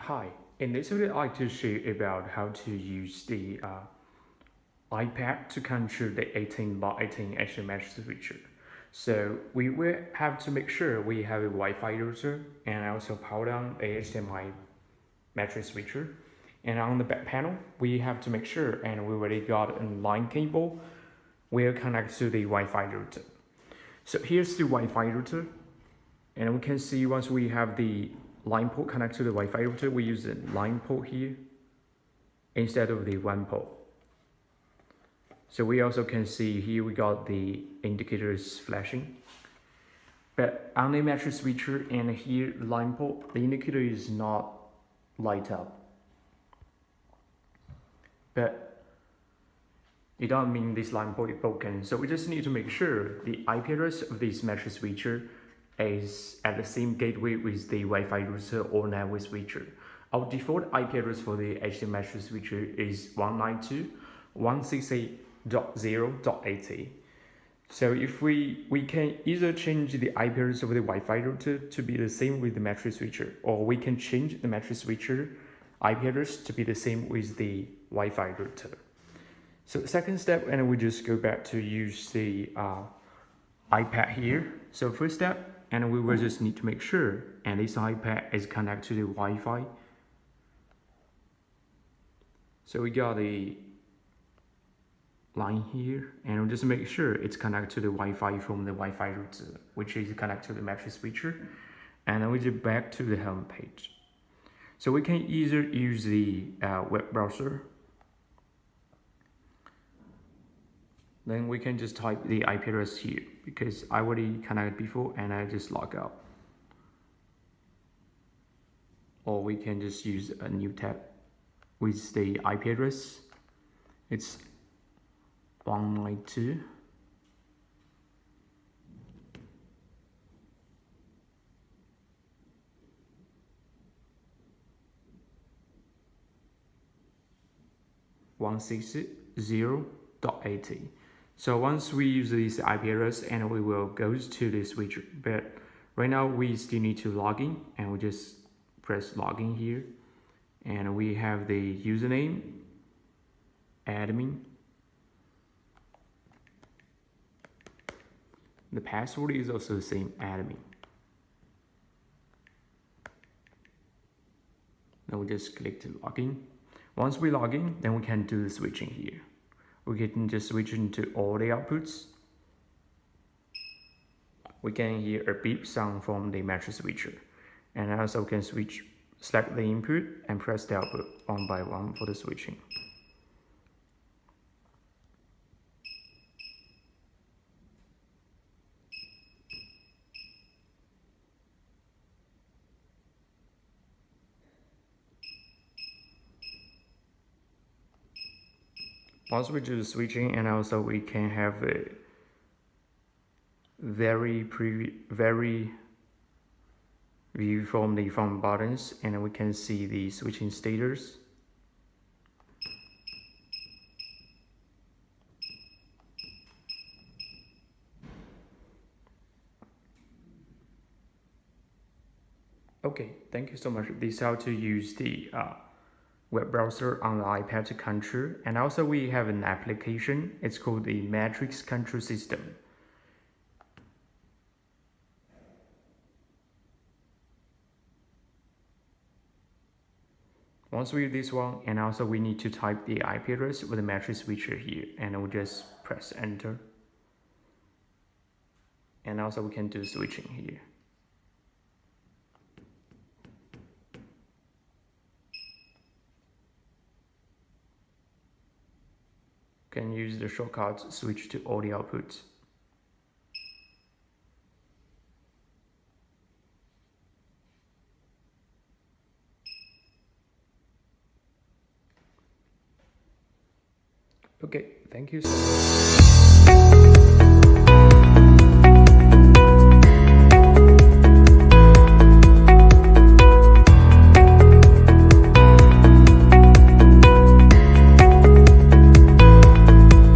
Hi, in this video I'd like to share about how to use the iPad to control the 18x18 HDMI switcher. So we will have to make sure we have a Wi-Fi router and also power down a HDMI matrix switcher. And on the back panel, we have to make sure, and we already got a line cable will connect to the Wi-Fi router. So here's the Wi-Fi router, and we can see once we have the line port connected to the Wi-Fi router, we use the line port here instead of the one port. So we also can see here we got the indicators flashing. But on the matrix switcher and here line port, the indicator is not light up. But it doesn't mean this line port is broken. So we just need to make sure the IP address of this matrix switcher is at the same gateway with the Wi-Fi router or network switcher. Our default IP address for the HDMI matrix switcher is 192.168.0.80. So if we can either change the IP address of the Wi-Fi router to be the same with the matrix switcher, or we can change the matrix switcher IP address to be the same with the Wi-Fi router. So the second step, and we just go back to use the iPad here. So first step, and we will just need to make sure, and this iPad is connected to the Wi-Fi. So we got the line here, and we'll just make sure it's connected to the Wi-Fi from the Wi-Fi router, which is connected to the matrix switcher. And then we just back to the home page. So we can either use the web browser. Then we can just type the IP address here because I already connected before and I just log out. Or we can just use a new tab with the IP address. It's 192. .168.0.80. So once we use this IP address, and we will go to the switcher, but right now we still need to log in, and we just press login here, and we have the username, admin, the password is also the same, admin. Then we just click to login. Once we log in, then we can do the switching here. We can just switch into all the outputs. We can hear a beep sound from the matrix switcher. And also can select the input and press the output one by one for the switching. Once we do the switching, and also we can have a very view from the front buttons, and we can see the switching status. Okay, thank you so much. This is how to use the web browser on the iPad to control, and also we have an application. It's called the Matrix Control System. Once we do this one, and also we need to type the IP address with the matrix switcher here, and we'll just press enter. And also we can do switching here. Can use the shortcut switch to all the outputs. Okay, thank you so much.